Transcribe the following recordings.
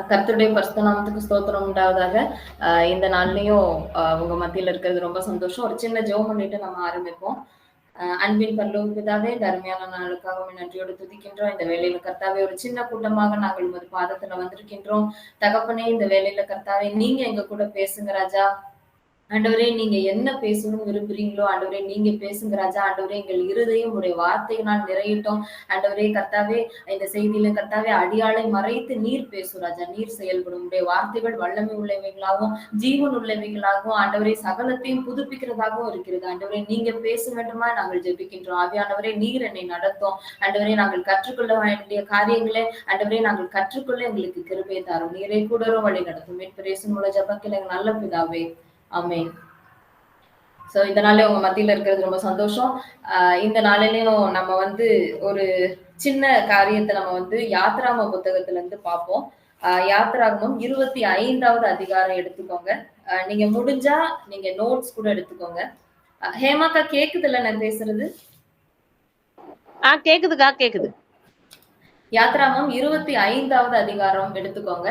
கர்த்தருடைய பரிசுத்த நாமத்துக்கு ஸ்தோத்திரம் உண்டாவதாக. இந்த நாள்லயும் உங்க மத்தியில இருக்கிறது ரொம்ப சந்தோஷம். ஒரு சின்ன ஜெபம் பண்ணிட்டு நம்ம ஆரம்பிப்போம். அன்பின் பரலோக பிதாவே, இந்த அருமையான நாளுக்காக உம்மை நன்றியோடு துதிக்கின்றோம். இந்த வேளையில கர்த்தாவே, ஒரு சின்ன கூட்டமாக நாங்கள் உமது பாதத்துல வந்திருக்கின்றோம். தகப்பனே, இந்த வேளையில கர்த்தாவே, நீங்க எங்க கூட பேசுங்க ராஜா. ஆண்டவரே, நீங்க என்ன பேசணும்னு விரும்புறீங்களோ ஆண்டவரே நீங்க பேசுங்க ராஜா. ஆண்டவரே, எங்கள் இருதயம் உடைய வார்த்தையினால் நிறையட்டும். ஆண்டவரே கர்த்தாவே, இந்த செய்தியில கர்த்தாவே அடியாளை மறைத்து நீர் பேசும் ராஜா. நீர் செயல்படும் உடைய வார்த்தைகள் வல்லமை உள்ளவைகளாகவும் ஜீவன் உள்ளவைகளாகவும் ஆண்டவரே சகலத்தையும் புதுப்பிக்கிறதாகவும் இருக்கிறது. ஆண்டவரே, நீங்க பேச வேண்டுமா நாங்கள் ஜெபிக்கின்றோம். ஆவியானவரே, நீர் என்னை நடத்தும். ஆண்டவரே, நாங்கள் கற்றுக்கொள்ள வேண்டிய காரியங்களே ஆண்டவரே நாங்கள் கற்றுக்கொள்ள எங்களுக்கு கிருபை தாரும். நீரை கூட வழி நடத்தும். மீட்பு மூல ஜபத்தில் எங்கள் நல்ல பிதாவே, ஆமென். சோ இந்த நாள்ல உங்க மத்தியில இருக்கிறது ரொம்ப சந்தோஷம். இந்த நாளிலையும் நம்ம வந்து ஒரு சின்ன காரியத்தை நம்ம வந்து யாத்ராம புத்தகத்துல இருந்து பார்ப்போம். யாத்ராகமம் 25வது அதிகாரம் எடுத்துக்கோங்க. நீங்க முடிஞ்சா நீங்க நோட்ஸ் கூட எடுத்துக்கோங்க. ஹேமாக்கா கேக்குதுல்ல நான் பேசுறது? கேக்குதுக்கா, கேக்குது. யாத்ராமம் 25வது அதிகாரம் எடுத்துக்கோங்க.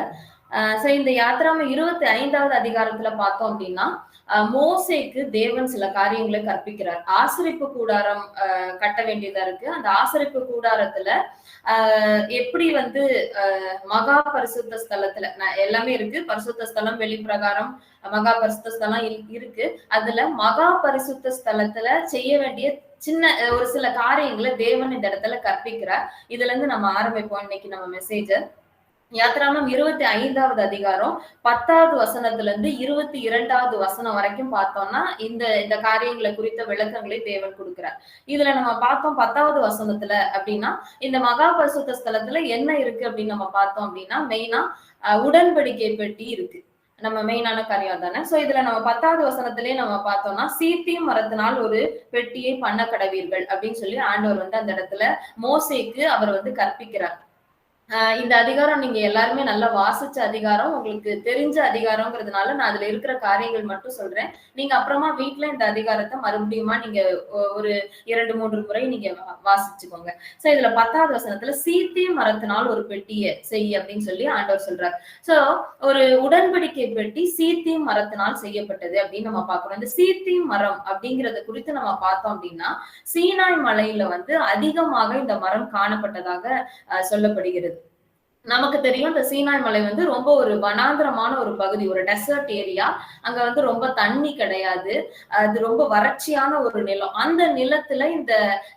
சோ இந்த யாத்ராமம் 25வது அதிகாரத்துல பார்த்தோம் அப்படின்னா மோசேக்கு தேவன் சில காரியங்களை கற்பிக்கிறார். ஆசரிப்பு கூடாரம் கட்ட வேண்டியதா இருக்கு. அந்த ஆசரிப்பு கூடாரத்துல எப்படி வந்து மகா பரிசுத்த ஸ்தலத்துல எல்லாமே இருக்கு. பரிசுத்த ஸ்தலம், வெளிப்பிரகாரம், மகா பரிசுத்த ஸ்தலம் இருக்கு. அதுல மகா பரிசுத்த ஸ்தலத்துல செய்ய வேண்டிய சின்ன ஒரு சில காரியங்களை தேவன் இந்த இடத்துல கற்பிக்கிறார். இதுல இருந்து நம்ம ஆரம்பிப்போம் இன்னைக்கு நம்ம மெசேஜ. யாத்ராமம் 25வது அதிகாரம் 10வது வசனத்துல இருந்து 22வது வசனம் வரைக்கும் பார்த்தோம்னா இந்த காரியங்களை குறித்த விளக்கங்களை தேவன் கொடுக்கிறார். இதுல நம்ம பார்த்தோம் 10வது வசனத்துல அப்படின்னா இந்த மகா பரிசுத்த ஸ்தலத்துல என்ன இருக்கு அப்படின்னு நம்ம பார்த்தோம் அப்படின்னா மெயினா உடன்படிக்கை பெட்டி இருக்கு. நம்ம மெயினான காரியம் தானே. சோ இதுல நம்ம 10வது வசனத்திலேயே நம்ம பார்த்தோம்னா சீத்திம் மரத்தினால் ஒரு பெட்டியை பண்ண கடவீர்கள் அப்படின்னு சொல்லி ஆண்டவர் வந்து அந்த இடத்துல மோசேக்கு அவர் வந்து கற்பிக்கிறார். இந்த அதிகாரம் நீங்க எல்லாருமே நல்லா வாசிச்ச அதிகாரம், உங்களுக்கு தெரிஞ்ச அதிகாரம்ங்கிறதுனால நான் அதுல இருக்கிற காரியங்கள் மட்டும் சொல்றேன். நீங்க அப்புறமா வீட்டுல இந்த அதிகாரத்தை மறுபடியுமா நீங்க ஒரு 2-3 முறை நீங்க வாசிச்சுக்கோங்க. சோ இதுல 10வது வசனத்துல சீத்திம் மரத்தினால் ஒரு பெட்டியை செய் அப்படின்னு சொல்லி ஆண்டவர் சொல்றாரு. சோ ஒரு உடன்படிக்கை பெட்டி சீத்திம் மரத்தினால் செய்யப்பட்டது அப்படின்னு நம்ம பார்க்கணும். இந்த சீத்திம் மரம் அப்படிங்கறத குறித்து நம்ம பார்த்தோம் அப்படின்னா சீனாய் மலையில வந்து அதிகமாக இந்த மரம் காணப்பட்டதாக சொல்லப்படுகிறது. நமக்கு தெரியும் இந்த சீனாய் மலை வந்து ரொம்ப ஒரு வனாந்திரமான ஒரு பகுதி, ஒரு டெசர்ட் ஏரியா. அங்க வந்து ரொம்ப தண்ணி கிடையாது. அது ரொம்ப வறட்சியான ஒரு நிலம். அந்த நிலத்துல இந்த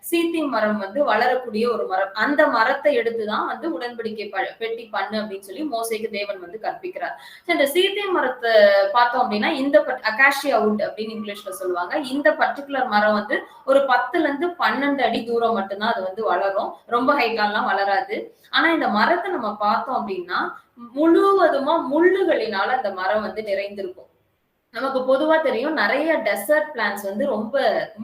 சீத்திம் மரம் வந்து வளரக்கூடிய ஒரு மரம். அந்த மரத்தை எடுத்துதான் வந்து உடன்படிக்கை பெட்டி பண்ணு அப்படின்னு சொல்லி மோசேக்கு தேவன் வந்து கற்பிக்கிறார். இந்த சீத்திம் மரத்தை பார்த்தோம் அப்படின்னா இந்த அகாஷியா வுட் அப்படின்னு இங்கிலீஷ்ல சொல்லுவாங்க. இந்த பர்டிகுலர் மரம் வந்து ஒரு 10ல இருந்து 12 அடி தூரம் மட்டும்தான் அது வந்து வளரும். ரொம்ப ஹைட்டாலாம் வளராது. ஆனா இந்த மரத்தை நம்ம பார்த்தோம் அப்படின்னா முழுவதுமா முள்ளுகளினால அந்த மரம் வந்து நிறைந்திருக்கும். நமக்கு பொதுவா தெரியும் நிறைய டெசர்ட் பிளான்ட்ஸ் வந்து ரொம்ப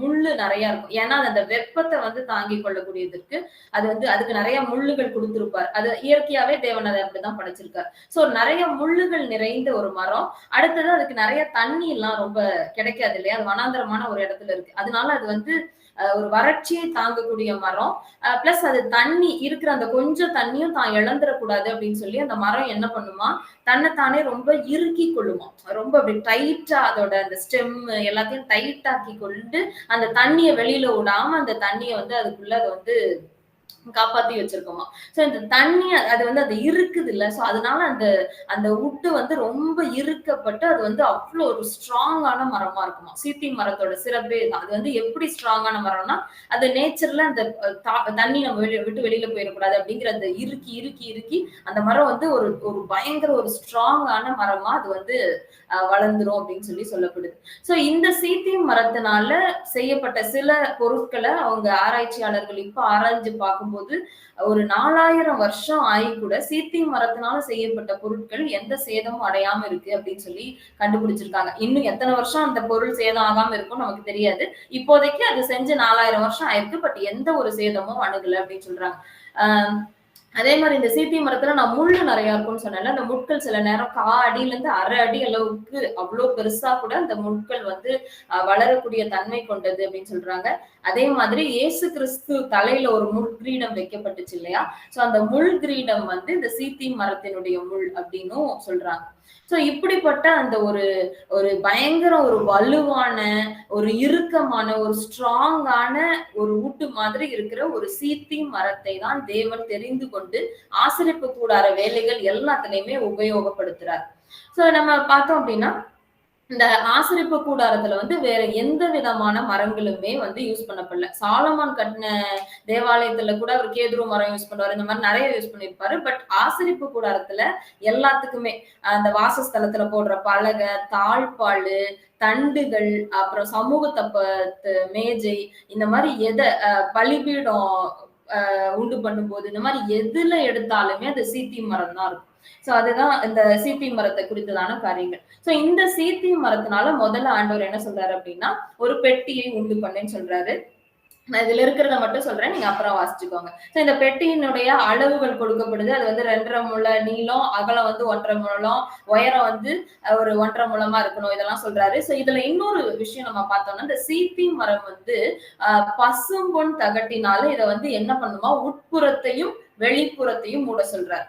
முள்ளு நிறைய இருக்கும். ஏன்னா அந்த வெப்பத்தை வந்து தாங்கி கொள்ளக்கூடியதற்கு அது வந்து அதுக்கு நிறைய முள்ளுகள் கொடுத்திருப்பார். அது இயற்கையாவே தேவன் அதை அப்படிதான் படைச்சிருக்காரு. சோ நிறைய முள்ளுகள் நிறைந்த ஒரு மரம். அடுத்தது அதுக்கு நிறைய தண்ணி எல்லாம் ரொம்ப கிடைக்காது இல்லையா? அது வனாந்தரமான ஒரு இடத்துல இருக்கு. அதனால அது வந்து ஒரு வறட்சியை தாங்கக்கூடிய மரம். பிளஸ் அது தண்ணி இருக்கிற அந்த கொஞ்சம் தண்ணியும் தான் இழந்துடக்கூடாது அப்படின்னு சொல்லி அந்த மரம் என்ன பண்ணுமா தன்னைத்தானே ரொம்ப இறுக்கி கொள்ளுமா. ரொம்ப அப்படி டைட்டா அதோட அந்த ஸ்டெம் எல்லாத்தையும் டைட் ஆக்கி கொண்டு அந்த தண்ணியை வெளியில விடாம அந்த தண்ணியை வந்து அதுக்குள்ள அதை வந்து காப்பாத்தி வச்சிருக்கோமா. சோ இந்த தண்ணி அது வந்து அது இருக்குது இல்ல. சோ அதனால அந்த உட்டு வந்து ரொம்ப இறுக்கப்பட்டு அது வந்து அவ்வளவு ஒரு ஸ்ட்ராங்கான மரமா இருக்குமா. சீத்தி மரத்தோட சிறப்பே தான். அது வந்து எப்படி ஸ்ட்ராங்கான மரம்னா அது நேச்சர்ல அந்த தண்ணி நம்ம விட்டு வெளியில போயிடக்கூடாது அப்படிங்கிற அந்த இறுக்கி இறுக்கி இறுக்கி அந்த மரம் வந்து ஒரு பயங்கர ஒரு ஸ்ட்ராங்கான மரமா அது வந்து வளர்ந்துரும் அப்படின்னு சொல்லி சொல்லப்படுது. சோ இந்த சீத்தியம் மரத்தினால செய்யப்பட்ட சில பொருட்களை அவங்க ஆராய்ச்சியாளர்கள் இப்ப ஆராய்ஞ்சு பார்க்கும்போது ஒரு 4000 வருஷம் ஆகி கூட சீத்தியம் மரத்தினால செய்யப்பட்ட பொருட்கள் எந்த சேதமும் அடையாம இருக்கு அப்படின்னு சொல்லி கண்டுபிடிச்சிருக்காங்க. இன்னும் எத்தனை வருஷம் அந்த பொருள் சேதம் ஆகாம இருக்கும் நமக்கு தெரியாது. இப்போதைக்கு அது செஞ்சு 4000 வருஷம் ஆயிருக்கு. பட் எந்த ஒரு சேதமும் அணுகல அப்படின்னு சொல்றாங்க. அதே மாதிரி இந்த சீத்தி மரத்துல நான் முள்ளு நிறைய இருக்கும்னு சொன்னேன்ல, அந்த முட்கள் சில நேரம் அடியில இருந்து அரை அடி அளவுக்கு அவ்வளவு பெருசா கூட அந்த முட்கள் வந்து வளரக்கூடிய தன்மை கொண்டது அப்படின்னு சொல்றாங்க. அதே மாதிரி இயேசு கிறிஸ்து தலையில ஒரு முள் கிரீடம் வைக்கப்பட்டுச்சு இல்லையா? சோ அந்த முள் கிரீடம் வந்து இந்த சீத்தி மரத்தினுடைய முள் அப்படின்னும் சொல்றாங்க. சோ இப்படிப்பட்ட அந்த ஒரு ஒரு பயங்கர ஒரு வலுவான, ஒரு இறுக்கமான, ஒரு ஸ்ட்ராங்கான ஒரு ஊட்டு மாதிரி இருக்கிற ஒரு சீத்தி மரத்தை தான் தேவன் தெரிந்து கொண்டு ஆசரிப்பு கூடார வேலைகள் எல்லாத்துலயுமே உபயோகப்படுத்துறார். சோ நம்ம பார்த்தோம் அப்படின்னா இந்த ஆசரிப்பு கூடாரத்துல வந்து வேற எந்த விதமான மரங்களுமே வந்து யூஸ் பண்ணப்படல. சாலமோன் கட்டின தேவாலயத்துல கூட அவர் கேதுரு மரம் யூஸ் பண்ணுவாரு. இந்த மாதிரி நிறைய யூஸ் பண்ணியிருப்பாரு. பட் ஆசரிப்பு கூடாரத்துல எல்லாத்துக்குமே அந்த வாசஸ்தலத்துல போடுற பலகை, தாழ்பாளு, தண்டுகள், அப்புறம் சமூக தப்பத்து மேஜை, இந்த மாதிரி பலிபீடம் உண்டு பண்ணும்போது இந்த மாதிரி எதுல எடுத்தாலுமே அது சீத்தி மரம் தான் இருக்கும். சோ அதுதான் இந்த சீத்தி மரத்தை குறித்ததான காரியங்கள். சோ இந்த சீத்தி மரத்தினால முதல்ல ஆண்டவர் என்ன சொல்றாரு அப்படின்னா ஒரு பெட்டியை உண்டு பண்ணேன்னு சொல்றாரு. நான் இதுல இருக்கிறத மட்டும் சொல்றேன். நீங்க அப்புறம் வாசிச்சுக்கோங்க. சோ இந்த பெட்டியினுடைய அளவுகள் கொடுக்கப்படுது. அது வந்து 2.5 முழ நீளம், அகலம் வந்து 1.5 முழம், உயரம் வந்து ஒரு 1.5 முழமா இருக்கணும். இதெல்லாம் சொல்றாரு. சோ இதுல இன்னொரு விஷயம் நம்ம பார்த்தோம்னா, இந்த சீத்தி மரம் வந்து பசும்பொன் தகட்டினால இத வந்து என்ன பண்ணுமா, உட்புறத்தையும் வெளிப்புறத்தையும் மூட சொல்றாரு.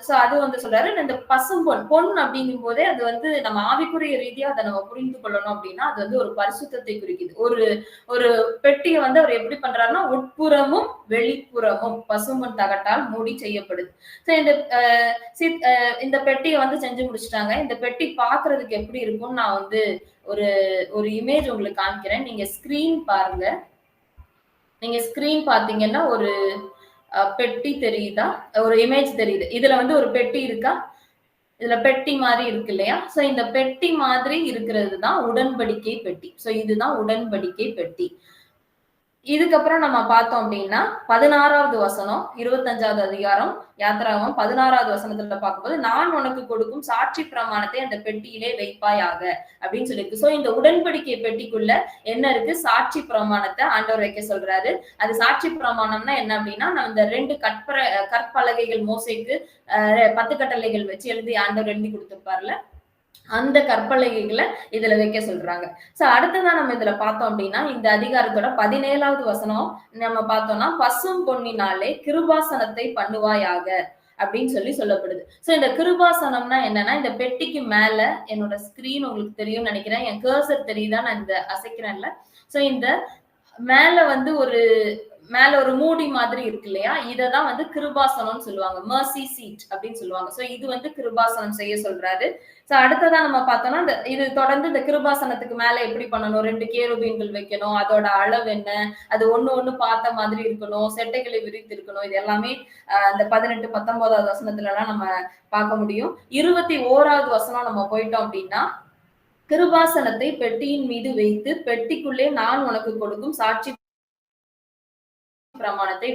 சோ அது வந்து சொல்றாரு. இந்த பசும்பொன் பொன் அப்படிங்கும் போதே அது வந்து நம்ம ஆவிக்குரிய ரீதியா அதை நம்ம புரிந்து கொள்ளணும் அப்படின்னா அது வந்து ஒரு பரிசுத்தத்தை குறிக்குது. ஒரு ஒரு பெட்டியை வந்து அவர் எப்படி பண்றாருன்னா உட்புறமும் வெளிப்புறமும் பசும்பொன் தகட்டால் மூடி செய்யப்படுது. சோ இந்த பெட்டியை வந்து செஞ்சு முடிச்சுட்டாங்க. இந்த பெட்டி பாக்குறதுக்கு எப்படி இருக்கும்னு நான் வந்து ஒரு ஒரு இமேஜ் உங்களுக்கு காமிக்கிறேன். நீங்க ஸ்கிரீன் பாருங்க. நீங்க ஸ்கிரீன் பாத்தீங்கன்னா ஒரு பெட்டி தெரியுதா? ஒரு இமேஜ் தெரியுது. இதுல வந்து ஒரு பெட்டி இருக்கா? இதுல பெட்டி மாதிரி இருக்கு இல்லையா? சோ இந்த பெட்டி மாதிரி இருக்கிறது தான் உடன்படிக்கை பெட்டி. சோ இதுதான் உடன்படிக்கை பெட்டி. இதுக்கப்புறம் நம்ம பார்த்தோம் அப்படின்னா 16வது வசனம் 25வது அதிகாரம் யாத்திராகமம் 16வது வசனத்துல பார்க்கும்போது நான் உனக்கு கொடுக்கும் சாட்சி பிரமாணத்தை அந்த பெட்டியிலே வைப்பாயாக அப்படின்னு சொல்லியிருக்கு. சோ இந்த உடன்படிக்கை பெட்டிக்குள்ள என்ன இருக்கு? சாட்சி பிரமாணத்தை ஆண்டவர் வைக்க சொல்றாரு. அது சாட்சி பிரமாணம்னா என்ன அப்படின்னா நம்ம இந்த 2 கற்பலகைகள் மோசேக்கு 10 கட்டளைகள் வச்சு ஆண்டவர் எழுதி கொடுத்திருப்பார்ல அந்த கற்பலகைகளை இதுல வைக்க சொல்றாங்க. சோ அடுத்ததான் நம்ம இதுல பார்த்தோம் அப்படின்னா இந்த அதிகாரத்தோட 17வது வசனம் நம்ம பார்த்தோம்னா பசும் பொன்னினாலே கிருபாசனத்தை பண்ணுவாயாக அப்படின்னு சொல்லப்படுது. சோ இந்த கிருபாசனம்னா என்னன்னா இந்த பெட்டிக்கு மேல என்னோட ஸ்கிரீன் உங்களுக்கு தெரியும்னு நினைக்கிறேன். என் கர்சர் தெரியுதா? நான் இந்த அசைக்கிறேன்ல. சோ இந்த மேல வந்து மேல ஒரு மூடி மாதிரி இருக்கு இல்லையா? இததான் வந்து கிருபாசனம்னு சொல்லுவாங்க. மர்சி சீட் அப்படின்னு சொல்லுவாங்க. சோ இது வந்து கிருபாசனம் செய்ய சொல்றாரு. சோ அடுத்ததா நம்ம பார்த்தோம்னா இது தொடர்ந்து இந்த கிருபாசனத்துக்கு மேல எப்படி பண்ணணும்? 2 கேருபீன்கள் வைக்கணும். அதோட அளவு என்ன? அது ஒண்ணு பார்த்த மாதிரி இருக்கணும். செட்டைகளை விரித்து இருக்கணும். இது எல்லாமே இந்த 18, 19வது வசனத்துல எல்லாம் நம்ம பார்க்க முடியும். 21வது வசனம் நம்ம போயிட்டோம் அப்படின்னா கிருபாசனத்தை பெட்டியின் மீது வைத்து பெட்டிக்குள்ளே நான் உனக்கு கொடுக்கும் சாட்சி பிரமாணத்தை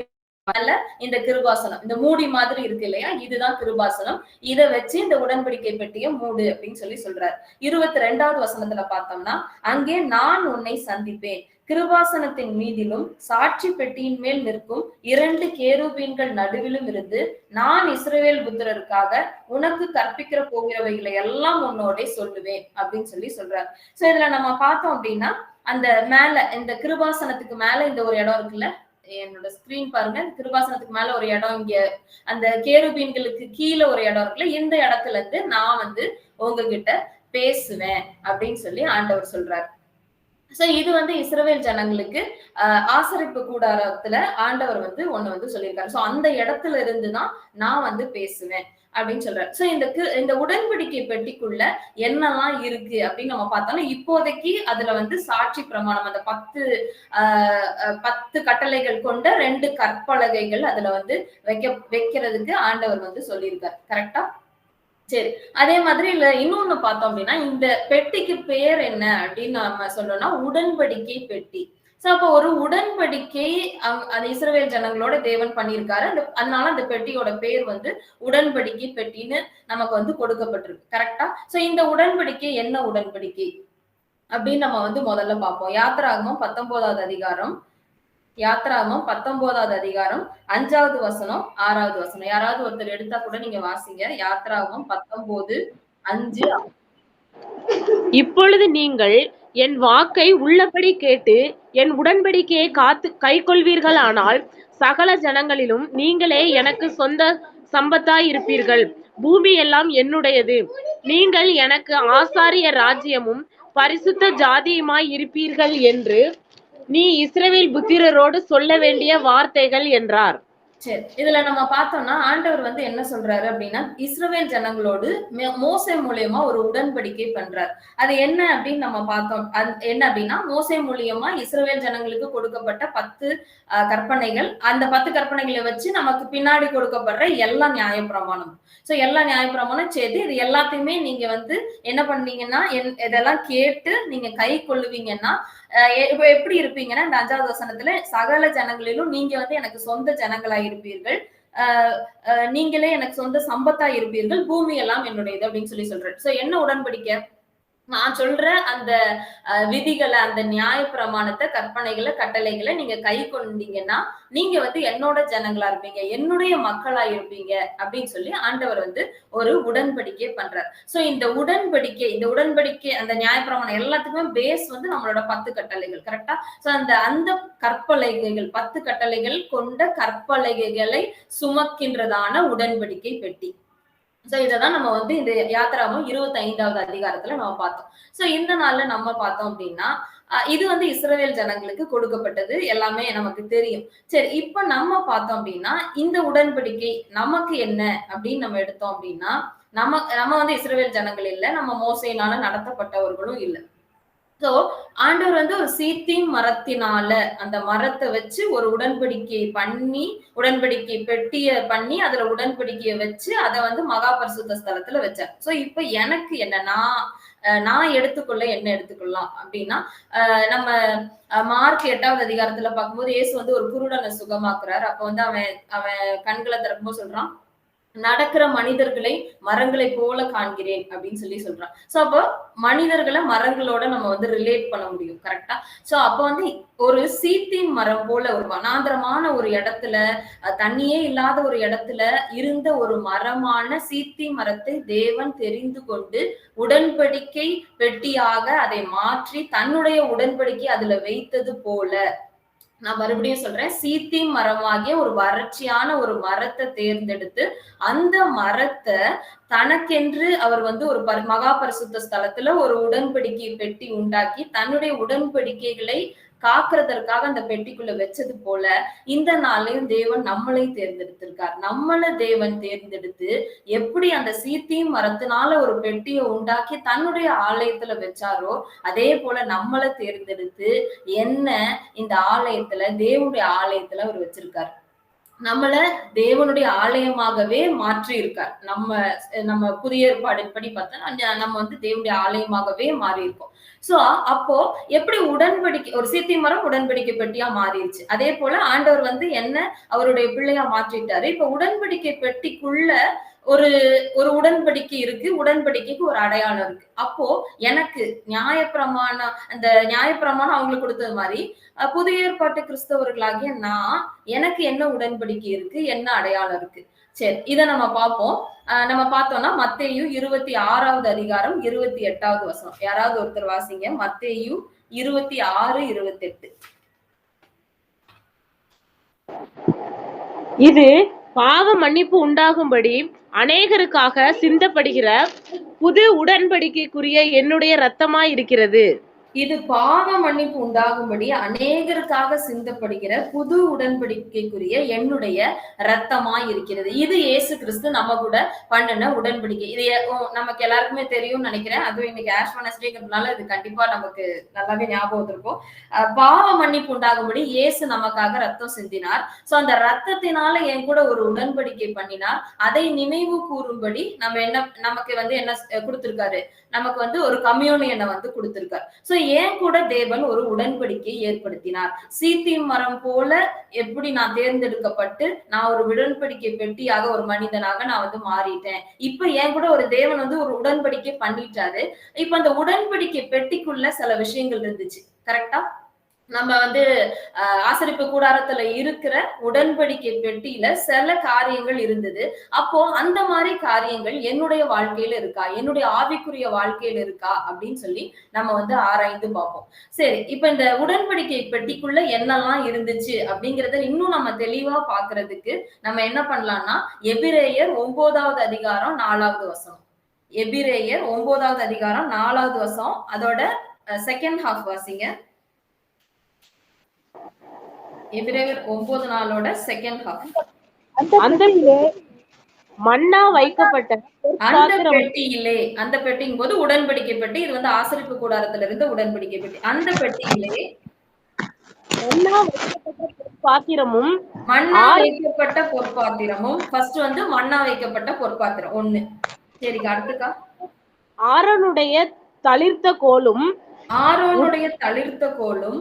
இந்த கிருபாசனம் இந்த மூடி மாதிரி இருக்கு இல்லையா? இதுதான் கிருபாசனம். இதை வச்சு இந்த உடன்படிக்கை பெட்டியை மூடு அப்படின்னு சொல்றாரு. 22வது வசனத்துல பார்த்தோம்னா அங்கே நான் உன்னை சந்திப்பேன். கிருபாசனத்தின் மீதிலும் சாட்சி பெட்டியின் மேல் நிற்கும் 2 கேருபீன்கள் நடுவிலும் இருந்து நான் இஸ்ரவேல் புத்திரருக்காக உனக்கு கற்பிக்கிற போகிறவைகளை எல்லாம் உன்னோட சொல்லுவேன் அப்படின்னு சொல்றாரு. சோ இதுல நம்ம பார்த்தோம் அப்படின்னா அந்த மேல இந்த கிருபாசனத்துக்கு மேல இந்த ஒரு இடம் இருக்குல்ல, என்னோட ஸ்கிரீன் பாருங்க. கிருபாசனத்துக்கு மேல ஒரு இடம், இங்க அந்த கேருபீன்களுக்கு கீழே ஒரு இடம் இருக்குல்ல, இந்த இடத்துல இருந்து நான் வந்து உங்ககிட்ட பேசுவேன் அப்படின்னு ஆண்டவர் சொல்றாரு. சோ இது வந்து இஸ்ரவேல் ஜனங்களுக்கு ஆசரிப்பு கூடாரத்துல ஆண்டவர் வந்து ஒண்ணு வந்து சொல்லியிருக்காரு. சோ அந்த இடத்துல இருந்துதான் நான் வந்து பேசுவேன் அப்படின்னு சொல்றாரு. சோ இந்த உடன்படிக்கை பெட்டிக்குள்ள என்னெல்லாம் இருக்கு அப்படின்னு நம்ம பார்த்தாலும் இப்போதைக்கு அதுல வந்து சாட்சி பிரமாணம் அந்த 10 கட்டளைகள் கொண்ட 2 கற்பலகைகள் அதுல வந்து வைக்கிறதுக்கு ஆண்டவர் வந்து சொல்லியிருக்காரு. கரெக்டா? சரி. அதே மாதிரி இல்ல இன்னொன்னு பார்த்தோம் அப்படின்னா இந்த பெட்டிக்கு பேர் என்ன அப்படின்னு நம்ம சொல்லணும்னா உடன்படிக்கை பெட்டி. சோ அப்ப ஒரு உடன்படிக்கை அந்த இஸ்ரவேல் ஜனங்களோட தேவன் பண்ணியிருக்காரு. அதனால அந்த பெட்டியோட பேர் வந்து உடன்படிக்கை பெட்டின்னு நமக்கு வந்து கொடுக்கப்பட்டிருக்கு. கரெக்டா? சோ இந்த உடன்படிக்கை என்ன உடன்படிக்கை அப்படின்னு நம்ம வந்து முதல்ல பார்ப்போம். யாத்திராகமம் 19வது அதிகாரம் யாத்ராகமம் 19வது அதிகாரம் 5வது வசனம் 6வது வசனம். யாராவது ஒருத்தர் எடுத்தா கூட நீங்க வாசிங்க. யாத்ராகமம் 19:5. இப்பொழுது நீங்கள் என் வாக்கை உள்ளபடி கேட்டு என் உடன்படிக்கையை காத்து கைக்கொள்வீர்களானால் சகல ஜனங்களிலும் நீங்களே எனக்கு சொந்த சம்பத்தாய் இருப்பீர்கள். பூமி எல்லாம் என்னுடையது. நீங்கள் எனக்கு ஆசாரிய ராஜ்யமும் பரிசுத்த ஜாதியுமாய் இருப்பீர்கள் என்று நீ இஸ்ரவேல் புத்திரரோடு சொல்ல வேண்டிய வார்த்தைகள் என்றார். சரி, இதுல நம்ம பார்த்தோம்னா ஆண்டவர் வந்து என்ன சொல்றாரு அப்படின்னா, இஸ்ரவேல் ஜனங்களோடு மோசே மூலியமா ஒரு உடன்படிக்கை பண்றார். அது என்ன அப்படின்னு நம்ம பார்த்தோம். என்ன அப்படின்னா, மோசே மூலியமா இஸ்ரவேல் ஜனங்களுக்கு கொடுக்கப்பட்ட 10 கற்பனைகள். அந்த 10 கற்பனைகளை வச்சு நமக்கு பின்னாடி கொடுக்கப்படுற எல்லா நியாயப்பிரமாணம். சோ எல்லா நியாயப்பிரமாணம் சேர்த்து இது எல்லாத்தையுமே நீங்க வந்து என்ன பண்ணீங்கன்னா, இதெல்லாம் கேட்டு நீங்க கை கொள்ளுவீங்கன்னா இப்ப எப்படி இருப்பீங்கன்னா, இந்த 5வது வசனத்துல சகல ஜனங்களிலும் நீங்க வந்து எனக்கு சொந்த ஜனங்களா இருப்பீர்கள். நீங்களே எனக்கு சொந்த சம்பத்தா இருப்பீர்கள். பூமி எல்லாம் என்னுடையது அப்படின்னு சொல்லி சொல்றேன். சோ என்ன உடன்படிக்கை? நான் சொல்ற அந்த விதிகளை, அந்த நியாய பிரமாணத்தை, கற்பனைகளை, கட்டளைகளை நீங்க கை கொண்டீங்கன்னா நீங்க வந்து என்னோட ஜனங்களா இருப்பீங்க, என்னுடைய மக்களா இருப்பீங்க அப்படின்னு சொல்லி ஆண்டவர் வந்து ஒரு உடன்படிக்கை பண்றார். சோ இந்த உடன்படிக்கை அந்த நியாயப்பிரமாணம் எல்லாத்துக்குமே பேஸ் வந்து நம்மளோட 10 கட்டளைகள். கரெக்டா? சோ அந்த கற்பலகைகள் 10 கட்டளைகள் கொண்ட கற்பலகைகளை சுமக்கின்றதான உடன்படிக்கை பெட்டி. சோ இததான் நம்ம வந்து இந்த யாத்ராகமம் 25வது அதிகாரத்துல நம்ம பார்த்தோம். சோ இந்த நாள்ல நம்ம பார்த்தோம் அப்படின்னா இது வந்து இஸ்ரவேல் ஜனங்களுக்கு கொடுக்கப்பட்டது எல்லாமே நமக்கு தெரியும். சரி, இப்ப நம்ம பார்த்தோம் அப்படின்னா இந்த உடன்படிக்கை நமக்கு என்ன அப்படின்னு நம்ம எடுத்தோம் அப்படின்னா, நம்ம வந்து இஸ்ரவேல் ஜனங்கள் இல்ல, நம்ம மோசேயினால நடத்தப்பட்டவர்களும் இல்ல. சோ ஆண்டவர் வந்து ஒரு சீத்திம் மரத்தினால அந்த மரத்தை வச்சு ஒரு உடன்படிக்கை பண்ணி, உடன்படிக்கை பெட்டிய பண்ணி அதுல உடன்படிக்கையை வச்சு அதை வந்து மகா பரிசுத்த ஸ்தலத்துல வச்சார். சோ இப்ப எனக்கு என்ன, நான் எடுத்துக்கொள்ள என்ன எடுத்துக்கொள்ளலாம் அப்படின்னா, நம்ம மார்க் 8வது அதிகாரத்துல பார்க்கும்போது இயேசு வந்து ஒரு குருடனை சுகமாக்குறாரு. அப்ப வந்து அவன் கண்களை திறக்கும்போது சொல்றான், நடக்கிற மனிதர்களை மரங்களை போல காண்கிறேன் அப்படின்னு சொல்லி சொல்றான். சோ அப்போ மனிதர்களை மரங்களோட நம்ம வந்து ரிலேட் பண்ண முடியும். கரெக்டா? சோ அப்ப வந்து ஒரு சீத்தின் மரம் போல ஒரு வனாந்திரமான ஒரு இடத்துல, தண்ணியே இல்லாத ஒரு இடத்துல இருந்த ஒரு மரமான சீத்தி மரத்தை தேவன் தெரிந்து கொண்டு உடன்படிக்கை பெட்டியாக அதை மாற்றி தன்னுடைய உடன்படிக்கை அதுல வைத்தது போல, நான் மறுபடியும் சொல்றேன், சீத்தி மரமாகிய ஒரு வறட்சியான ஒரு மரத்தை தேர்ந்தெடுத்து அந்த மரத்தை தனக்கென்று அவர் வந்து ஒரு மகா பரிசுத்த ஸ்தலத்துல ஒரு உடன்படிக்கை பெட்டி உண்டாக்கி தன்னுடைய உடன்படிக்கைகளை காக்குறதற்காக அந்த பெட்டிக்குள்ள வச்சது போல இந்த நாளையும் தேவன் நம்மளை தேர்ந்தெடுத்திருக்கார். நம்மள தேவன் தேர்ந்தெடுத்து எப்படி அந்த சீத்தியும் மரத்தினால ஒரு பெட்டியை உண்டாக்கி தன்னுடைய ஆலயத்துல வச்சாரோ அதே போல நம்மளை தேர்ந்தெடுத்து என்ன இந்த ஆலயத்துல, தேவனுடைய ஆலயத்துல அவர் வச்சிருக்காரு. நம்மள தேவனுடைய ஆலயமாகவே மாற்றி இருக்கார். நம்ம புதிய ஏற்பாடின் படி பார்த்தா நம்ம வந்து தேவனுடைய ஆலயமாகவே மாறி இருக்கோம். சோ அப்போ எப்படி உடன்படிக்கை, ஒரு சீத்தி மரம் உடன்படிக்கை பெட்டியா மாறிடுச்சு, அதே போல ஆண்டவர் வந்து என்ன அவருடைய பிள்ளையா மாற்றிட்டாரு. இப்ப உடன்படிக்கை பெட்டிக்குள்ள ஒரு ஒரு உடன்படிக்கை இருக்கு, உடன்படிக்கைக்கு ஒரு அடையாளம் இருக்கு. அப்போ எனக்கு நியாயப்பிரமாணம், அந்த நியாயப்பிரமாணம் அவங்களுக்கு கொடுத்தது மாதிரி புதிய ஏற்பாட்டு கிறிஸ்தவர்களாகிய நான், எனக்கு என்ன உடன்படிக்கை இருக்கு, என்ன அடையாளம் இருக்கு. சரி, இதை நம்ம பார்ப்போம். நம்ம பார்த்தோம்னா மத்தேயு 26வது அதிகாரம் 28வது வசனம். யாராவது ஒருத்தர் வாசிங்க. மத்தேயு 26:28. இது பாவ மன்னிப்பு உண்டாகும்படி அநேகருக்காக சிந்தப்படுகிற புது உடன்படிக்கைக்குரிய என்னுடைய இரத்தமாய் இருக்கிறது. இது பாவ மன்னிப்பு உண்டாகும்படி அநேகருக்காக சிந்தப்படுகிற புது உடன்படிக்கைக்குரிய என்னுடைய ரத்தமாய் இருக்கிறது. இது இயேசு கிறிஸ்து நம்ம கூட பண்ணின உடன்படிக்கை. இது நமக்கு எல்லாருக்குமே தெரியும்னு நினைக்கிறேன். அதுவும் இன்னைக்கு ஆஷ் வெட்னஸ்டேங்கிறதுனால இது கண்டிப்பா நமக்கு நல்லாவே ஞாபகம் இருக்கும். பாவ மன்னிப்பு உண்டாகும்படி இயேசு நமக்காக ரத்தம் சிந்தினார். சோ அந்த ரத்தத்தினால என் கூட ஒரு உடன்படிக்கை பண்ணினார். அதை நினைவு கூறும்படி நமக்கு வந்து என்ன கொடுத்திருக்காரு, நமக்கு வந்து ஒரு கம்யூனியனை வந்து கொடுத்திருக்காரு. சோ ஏன் கூட தேவன் ஒரு உடன்படிக்கை ஏற்படுத்தினார். சீத்தி மரம் போல எப்படி நான் தேர்ந்தெடுக்கப்பட்டு நான் ஒரு உடன்படிக்கை பெட்டியாக ஒரு மனிதனாக நான் வந்து மாறிட்டேன். இப்ப ஏன் கூட ஒரு தேவன் வந்து ஒரு உடன்படிக்கை பண்ணிட்டாரு. இப்ப அந்த உடன்படிக்கை பெட்டிக்குள்ள சில விஷயங்கள் இருந்துச்சு. கரெக்டா? நம்ம வந்து ஆசரிப்பு கூடாரத்துல இருக்கிற உடன்படிக்கை பெட்டியில சில காரியங்கள் இருந்தது. அப்போ அந்த மாதிரி காரியங்கள் என்னுடைய வாழ்க்கையில இருக்கா, என்னுடைய ஆவிக்குரிய வாழ்க்கையில இருக்கா அப்படின்னு சொல்லி நம்ம வந்து ஆராய்ந்து பார்ப்போம். சரி, இப்ப இந்த உடன்படிக்கை பெட்டிக்குள்ள என்னெல்லாம் இருந்துச்சு அப்படிங்கறத இன்னும் நம்ம தெளிவா பாக்குறதுக்கு நம்ம என்ன பண்ணலாம்னா, எபிரேயர் 9வது அதிகாரம் 4வது வசனம். எபிரேயர் 9வது அதிகாரம் 4வது வசனம், அதோட செகண்ட் ஹாஃப் வாசிங்க. எபிரேயர் 9:4 செகண்ட் ஹாஃப். அந்த மன்னா வைக்கப்பட்ட அந்த பெட்டியிலே, அந்த பெட்டிங்கும் போது உடன்படிக்கை பெட்டி, இது வந்து ஆசரிப்பு கூடாரத்துல இருந்த உடன்படிக்கை பெட்டி. அந்த பெட்டியிலே மன்னா வைக்கப்பட்ட பாத்திரமும் மன்னா வைக்கப்பட்ட பொற்பாத்திரமும், ஃபர்ஸ்ட் வந்து மன்னா வைக்கப்பட்ட பொற்பாத்திரம் 1. சரிக்கா, அடுத்துக்கா. ஆரோனுடைய தளிர்த்த கோலும், ஆரோனுடைய தளிர்த்த கோலும்,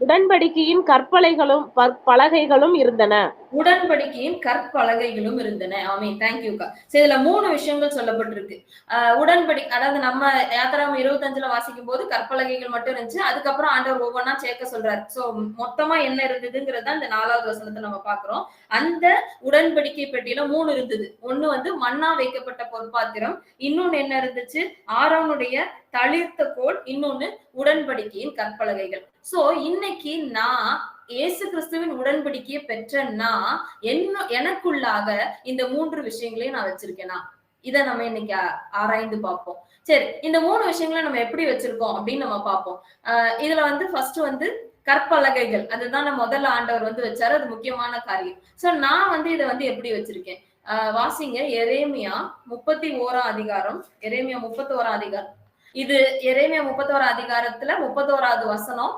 உடன்படிக்கையின் கற்பலைகளும் பலகைகளும் இருந்தன. உடன்படிக்கையின் கற்பலகைகளும் இருந்தன. ஆமென். தேங்க்யூக்கா. சரி, இதுல 3 விஷயங்கள் சொல்லப்பட்டிருக்கு. அதாவது நம்ம யாத்திராகமம் 25ல வாசிக்கும் போது கற்பலகைகள் மட்டும் இருந்துச்சு. அதுக்கப்புறம் ஆண்டவர் ஒவ்வொன்னா சேர்க்க சொல்றாரு. சோ மொத்தமா என்ன இருந்ததுங்கிறத இந்த 4வது வசனத்தை நம்ம பாக்குறோம். அந்த உடன்படிக்கை பெட்டியில 3 இருந்தது. ஒண்ணு வந்து மன்னா வைக்கப்பட்ட பொற்பாத்திரம், இன்னொன்னு என்ன இருந்துச்சு, ஆரோனுடைய தளிர்த்த கோல், இன்னொன்னு உடன்படிக்கையின் கற்பலகைகள். சோ இன்னைக்கு நான் இயேசு கிறிஸ்துவின் உடன்படிக்கையை பெற்றேன்னா எனக்குள்ளாக இந்த 3 விஷயங்களையும் நான் வச்சிருக்கேனா, இதை நம்ம இன்னைக்கு ஆராய்ந்து பார்ப்போம். சரி, இந்த 3 விஷயங்களை நம்ம எப்படி வச்சிருக்கோம் அப்படின்னு நம்ம பார்ப்போம். இதுல வந்து ஃபர்ஸ்ட் வந்து கற்பலகைகள், அதுதான் நம்ம முதல்ல ஆண்டவர் வந்து வச்சாரு, அது முக்கியமான காரியம். சோ நான் வந்து இதை வந்து எப்படி வச்சிருக்கேன், வாசிங்க. எரேமியா 31ஆம் அதிகாரம். எரேமியா 31ஆம் அதிகாரம். இது எரேமியா 31ஆம் அதிகாரத்துல 31வது வசனம்.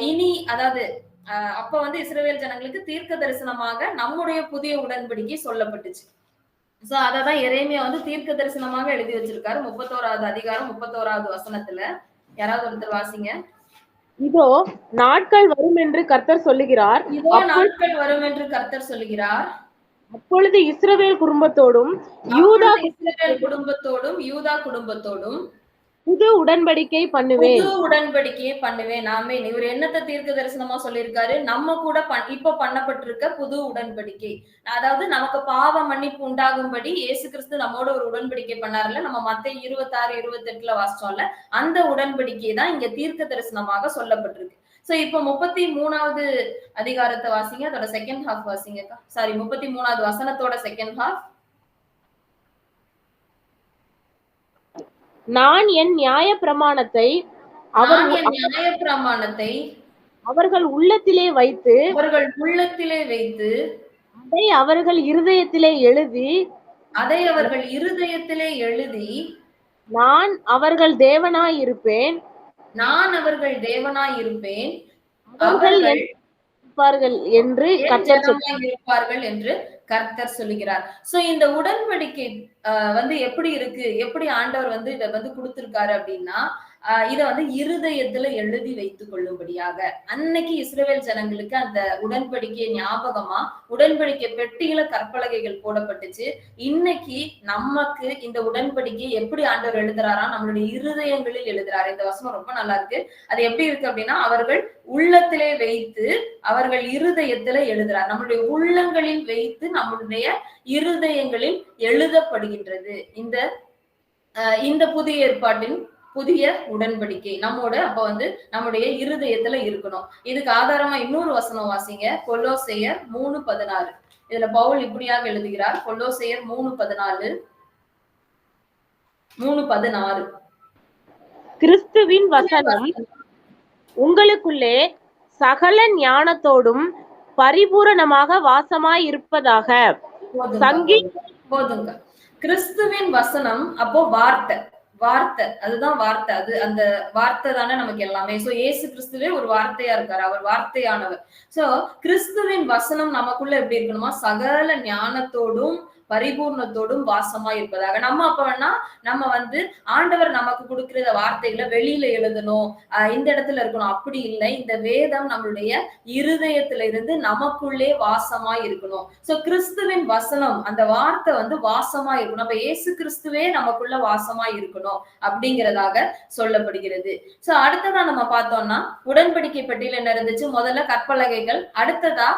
இனி அதாவது அப்ப வந்து இஸ்ரவேல் ஜனங்களுக்கு தீர்க்க தரிசனமாக நம்முடைய புதிய உடன்படிக்கை சொல்லப்பட்டுச்சு. சோ அததான் எரேமியா வந்து தீர்க்க தரிசனமாக எழுதி வச்சிருக்காரு 31வது அதிகாரம் 31வது வசனத்துல. யாராவது ஒருத்தர் வாசிங்க. இதோ நாட்கள் வரும் என்று கர்த்தர் சொல்லுகிறார். இதோ நாட்கள் வரும் என்று கர்த்தர் சொல்லுகிறார். அப்பொழுது இஸ்ரவேல் குடும்பத்தோடும் யூதா குடும்பத்தோடும் புது உடன்படிக்கை பண்ணுவேன். புது உடன்படிக்கையை பண்ணுவேன். நாமே இவர் என்னத்தை தீர்க்க தரிசனமா சொல்லியிருக்காரு, நம்ம கூட இப்ப பண்ணப்பட்டிருக்க புது உடன்படிக்கை. அதாவது நமக்கு பாவ மன்னிப்பு உண்டாகும்படி இயேசு கிறிஸ்து நம்மோட ஒரு உடன்படிக்கை பண்ணாருல, நம்ம மத்தேயு 26-28 வாசிச்சோம்ல, அந்த உடன்படிக்கை தான் இங்க தீர்க்க தரிசனமாக சொல்லப்பட்டிருக்கு. சோ இப்ப 33வது அதிகாரத்தை வாசிங்க, அதோட செகண்ட் ஹாஃப் வாசிங்க. சாரி, 33வது வசனத்தோட செகண்ட் ஹாஃப். நான் என் நியாய பிரமாணத்தை அவர்கள் உள்ளத்திலே வைத்து அதை அவர்கள் இருதயத்திலே எழுதி நான் அவர்கள் தேவனாய் இருப்பேன், அவர்கள் என்று இருப்பார்கள் என்று கர்த்தர் சொல்லுகிறார். சோ இந்த உடன்படிக்கை வந்து எப்படி இருக்கு, எப்படி ஆண்டவர் வந்து இதை வந்து கொடுத்திருக்காரு அப்படின்னா, இதை வந்து இருதயத்துல எழுதி வைத்துக் கொள்ளும்படியாக அன்னைக்கு இஸ்ரவேல் ஜனங்களுக்கு அந்த உடன்படிக்கை ஞாபகமா உடன்படிக்கை பெட்டியில கற்பலகைகள் போடப்பட்டுச்சு. இன்னைக்கு நமக்கு இந்த உடன்படிக்கை எப்படி ஆண்டவர் எழுதுறாரா, நம்மளுடைய இருதயங்களில் எழுதுறாரு. இந்த வசனம் ரொம்ப நல்லா இருக்கு. அது எப்படி இருக்கு அப்படின்னா, அவர்கள் உள்ளத்திலே வைத்து அவர்கள் இருதயத்துல எழுதுறார். நம்மளுடைய உள்ளங்களில் வைத்து நம்மளுடைய இருதயங்களில் எழுதப்படுகின்றது இந்த புதிய ஏற்பாட்டின் புதிய உடன்படிக்கை நம்மோட அப்ப வந்து நம்முடைய இருதயத்துல இருக்கணும். இதுக்கு ஆதாரமா இன்னொரு வசனம் வாசிங்க. கொலோசையர் 3:16. இதுல பவுல் இப்படியாக எழுதுகிறார். கொலோசையர் 3:16. கிறிஸ்துவின் வசனம் உங்களுக்குள்ளே சகல ஞானத்தோடும் பரிபூரணமாக வாசமாய் இருப்பதாக. போதுங்க. கிறிஸ்துவின் வசனம் அப்போ வார்த்தை அதுதான் வார்த்தை. அது அந்த வார்த்தை தானே நமக்கு எல்லாமே. சோ இயேசு கிறிஸ்துவே ஒரு வார்த்தையா இருக்காரு, அவர் வார்த்தையானவர். சோ கிறிஸ்துவின் வசனம் நமக்குள்ள எப்படி இருக்கணுமா, சகல ஞானத்தோடும் பரிபூர்ணத்தோடும் வாசமாய் இருப்பதாக. நம்ம அப்ப வேணா நம்ம வந்து ஆண்டவர் நமக்கு கொடுக்கிற வார்த்தைகளை வெளியில எழுதணும், இந்த இடத்துல இருக்கணும், அப்படி இல்லை. இந்த வேதம் நம்மளுடைய இருதயத்துல இருந்து நமக்குள்ளே வாசமாய் இருக்கணும். சோ கிறிஸ்துவின் வசனம், அந்த வார்த்தை வந்து வாசமாய் இருக்கணும். அப்ப இயேசு கிறிஸ்துவே நமக்குள்ள வாசமாய் இருக்கணும் அப்படிங்கிறதாக சொல்லப்படுகிறது. சோ அடுத்ததா நம்ம பார்த்தோம்னா உடன்படிக்கை பெட்டியில என்ன இருந்துச்சு? முதல்ல கற்பலகைகள், அடுத்ததா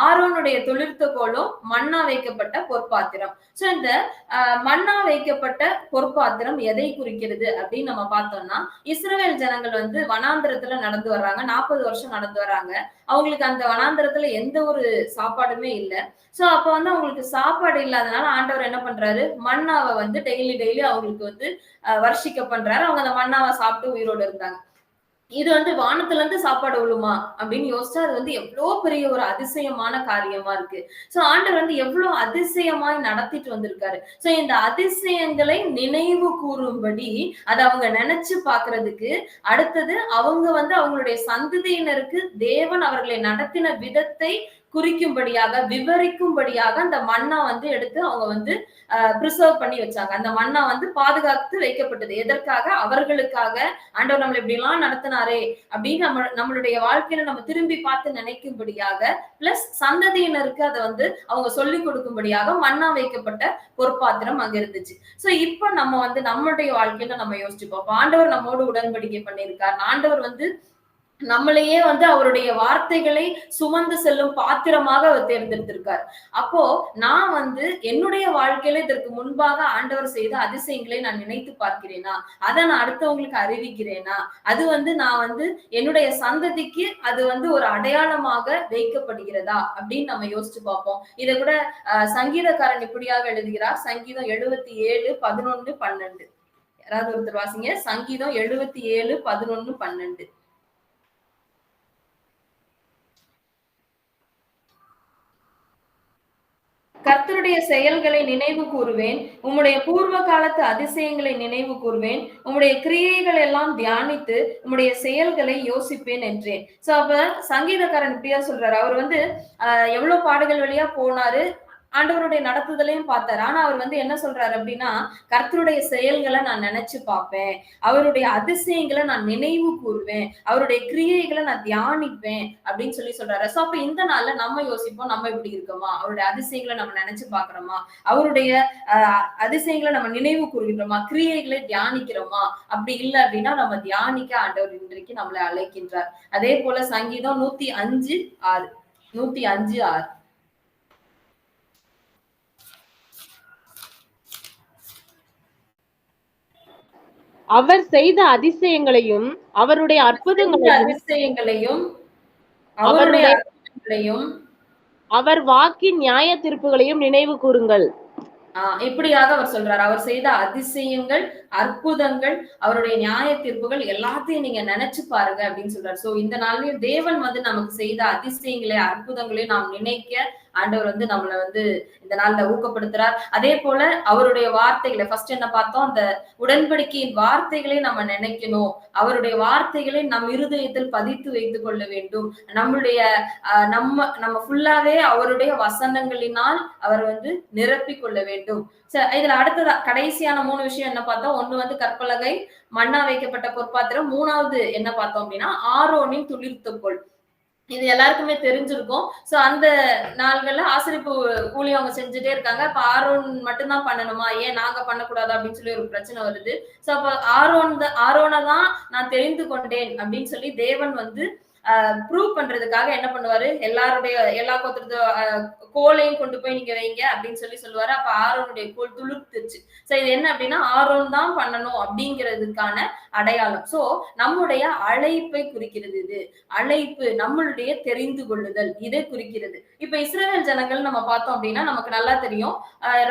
ஆரோனுடைய தொழிற்துகோலும் மண்ணா வைக்கப்பட்ட பொற்பாத்திரம். சோ இந்த மண்ணா வைக்கப்பட்ட பொற்பாத்திரம் எதை குறிக்கிறது அப்படின்னு நம்ம பார்த்தோம்னா, இஸ்ரவேல் ஜனங்கள் வந்து வனாந்திரத்துல நடந்து வர்றாங்க, 40 வருஷம் நடந்து வர்றாங்க. அவங்களுக்கு அந்த வனாந்திரத்துல எந்த ஒரு சாப்பாடுமே இல்ல. சோ அப்ப வந்து அவங்களுக்கு சாப்பாடு இல்லாதனால ஆண்டவர் என்ன பண்றாரு, மன்னாவை வந்து டெய்லி அவங்களுக்கு வந்து வர்ஷிக்க பண்றாரு. அவங்க அந்த மன்னாவை சாப்பிட்டு உயிரோடு இருந்தாங்க. இது வந்து வானத்துல இருந்து சாப்பாடு விழுமா அப்படின்னு யோசிச்சா அது வந்து எவ்வளவு பெரிய ஒரு அதிசயமான காரியமா இருக்கு. சோ ஆண்டவர் வந்து எவ்வளவு அதிசயமாய் நடத்திட்டு வந்திருக்காரு. சோ இந்த அதிசயங்களை நினைவு கூறும்படி அதை அவங்க நினைச்சு பாக்குறதுக்கு, அடுத்தது அவங்க வந்து அவங்களுடைய சந்ததியினருக்கு தேவன் அவர்களை நடத்தின விதத்தை குறிக்கும்படியாக, விவரிக்கும்படியாக அந்த மண்ணா வந்து எடுத்து அவங்க வந்து பிரிசர்வ் பண்ணி வச்சாங்க. அந்த மண்ணா வந்து பாதுகாத்து வைக்கப்பட்டது. எதற்காக? அவர்களுக்காக. ஆண்டவர் நம்மளை இப்படி எல்லாம் நடத்தினாரே அப்படின்னு நம்மளுடைய வாழ்க்கையில நம்ம திரும்பி பார்த்து நினைக்கும்படியாக, பிளஸ் சந்ததியினருக்கு அதை வந்து அவங்க சொல்லிக் கொடுக்கும்படியாக மண்ணா வைக்கப்பட்ட பொற்பாத்திரம் அங்க இருந்துச்சு. சோ இப்ப நம்ம வந்து நம்மளுடைய வாழ்க்கையில நம்ம யோசிச்சுப்போம். ஆண்டவர் நம்மோடு உடன்படிக்கை பண்ணியிருக்கார். ஆண்டவர் வந்து நம்மளையே வந்து அவருடைய வார்த்தைகளை சுமந்து செல்லும் பாத்திரமாக அவர் தேர்ந்தெடுத்திருக்கார். அப்போ நான் வந்து என்னுடைய வாழ்க்கையில இதற்கு முன்பாக ஆண்டவர் செய்த அதிசயங்களை நான் நினைத்து பார்க்கிறேனா, அதை நான் அடுத்தவங்களுக்கு அறிவிக்கிறேனா, அது வந்து நான் வந்து என்னுடைய சந்ததிக்கு அது வந்து ஒரு அடையாளமாக வைக்கப்படுகிறதா அப்படின்னு நம்ம யோசிச்சு பார்ப்போம். இதை கூட சங்கீதக்காரன் இப்படியாக எழுதுகிறார். சங்கீதம் 77, 11, 12. யாராவது ஒருத்தர் வாசிங்க. சங்கீதம் 77, 11, 12. கர்த்தருடைய செயல்களை நினைவு கூறுவேன், உம்முடைய பூர்வ காலத்து அதிசயங்களை நினைவு கூறுவேன், உம்முடைய கிரியைகள் எல்லாம் தியானித்து உம்முடைய செயல்களை யோசிப்பேன் என்றேன். சோ அப்ப சங்கீதக்காரன் இப்படியா சொல்றாரு. அவர் வந்து எவ்வளவு பாடுகள் வழியா போனாரு, ஆண்டவருடைய நடத்துதலையும் பார்த்தாரு. ஆனா அவர் வந்து என்ன சொல்றாரு அப்படின்னா, கர்த்தருடைய செயல்களை நான் நினைச்சு பார்ப்பேன், அவருடைய அதிசயங்களை நான் நினைவு கூறுவேன், அவருடைய கிரியைகளை நான் தியானிப்பேன் அப்படின்னு சொல்றாரு. சோ அப்ப இந்த நாள்ல நம்ம யோசிப்போம், நம்ம இப்படி இருக்கோமா, அவருடைய அதிசயங்களை நம்ம நினைச்சு பாக்குறோமா, அவருடைய அதிசயங்களை நம்ம நினைவு கூறுகின்றோமா, கிரியைகளை தியானிக்கிறோமா? அப்படி இல்லை அப்படின்னா நம்ம தியானிக்க ஆண்டவர் இன்றைக்கு நம்மளை அழைக்கின்றார். அதே போல சங்கீதம் 105, 6. 105, 6. அவர் செய்த அதிசயங்களையும் அவருடைய அதிசயங்களையும் அவருடைய அற்புதங்களையும் அவர் வாக்கின் நியாய தீர்ப்புகளையும் நினைவு கூறுங்கள். இப்படியாக அவர் சொல்றார். அவர் செய்த அதிசயங்கள், அற்புதங்கள், அவருடைய நியாய தீர்ப்புகள் எல்லாத்தையும் நீங்க நினைச்சு பாருங்க அப்படின்னு சொல்றாரு. சோ இந்த நாள்லயும் தேவன் வந்து நமக்கு செய்த அதிசயங்களை, அற்புதங்களை நாம் நினைக்க ஆண்டவர் வந்து நம்மளை வந்து இந்த நாள்ல ஊக்கப்படுத்துறார். அதே போல அவருடைய வார்த்தைகளை ஃபர்ஸ்ட் என்ன பார்த்தோம், அந்த உடன்படிக்கையின் வார்த்தைகளை நம்ம நினைக்கணும். அவருடைய வார்த்தைகளை நம் இருதயத்தில் பதித்து வைத்துக் கொள்ள வேண்டும். நம்மளுடைய நம்ம ஃபுல்லாவே அவருடைய வசனங்களினால் அவர் வந்து நிரப்பிக் கொள்ள வேண்டும். இதுல அடுத்ததா கடைசியான 3 விஷயம் என்ன பார்த்தோம். ஒண்ணு வந்து கற்பலகை, மண்ணா வைக்கப்பட்ட பொற்பாத்திரம். 3வது என்ன பார்த்தோம் அப்படின்னா ஆரோனின் துளிர்த்துக்கோள். இது எல்லாருக்குமே தெரிஞ்சிருக்கும். சோ அந்த நாள்கள்ல ஆசரிப்பு ஊழியம் அவங்க செஞ்சுட்டே இருக்காங்க. அப்ப ஆரோன் மட்டும்தான் பண்ணணுமா, ஏன் நாங்க பண்ணக்கூடாது அப்படின்னு சொல்லி ஒரு பிரச்சனை வருது. சோ அப்ப ஆரோனை தான் நான் தெரிந்து கொண்டேன் அப்படின்னு சொல்லி தேவன் வந்து ப்ரூவ் பண்றதுக்காக என்ன பண்ணுவாரு, எல்லா கோத்திரத்து கோலையும் கொண்டு போய் நீங்க வைங்க அப்படின்னு சொல்லுவாரு. அப்ப ஆரோனுடைய கோல் துளிர்த்துச்சு. சோ இது என்ன அப்படின்னா ஆரோன் தான் பண்ணணும் அப்படிங்கிறதுக்கான அடையாளம். சோ நம்முடைய அழைப்பை குறிக்கிறது. இது அழைப்பு, நம்மளுடைய தெரிந்து கொள்ளுதல், இதை குறிக்கிறது. இப்ப இஸ்ரவேல் ஜனங்கள் நம்ம பார்த்தோம் அப்படின்னா நமக்கு நல்லா தெரியும்,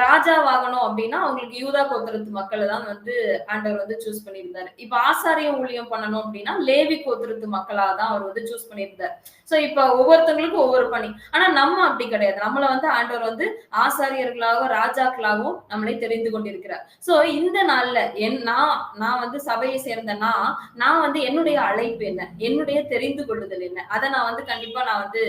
ராஜாவாகணும் அப்படின்னா அவங்களுக்கு யூதா கோத்திரத்து மக்களை தான் வந்து ஆண்டவர் வந்து சூஸ் பண்ணியிருந்தாரு. இப்ப ஆசாரிய ஊழியம் பண்ணணும் அப்படின்னா லேவி கோத்திரத்து மக்களாக தான் அவர் வந்து வந்து சூஸ் பண்ணியிருந்தார். சோ இப்ப ஒவ்வொருத்தவங்களுக்கும் ஒவ்வொரு பணி. ஆனா நம்ம அப்படி கிடையாது. நம்மள வந்து ஆண்டவர் வந்து ஆசாரியர்களாகவும் ராஜாக்களாகவும் நம்மளை தெரிந்து கொண்டிருக்கிறார். சோ இந்த நாள்ல நான் நான் வந்து சபையை சேர்ந்த நான் வந்து என்னுடைய அழைப்பு என்ன, என்னுடைய தெரிந்து கொள்ளுதல் என்ன, அதை நான் வந்து கண்டிப்பா நான் வந்து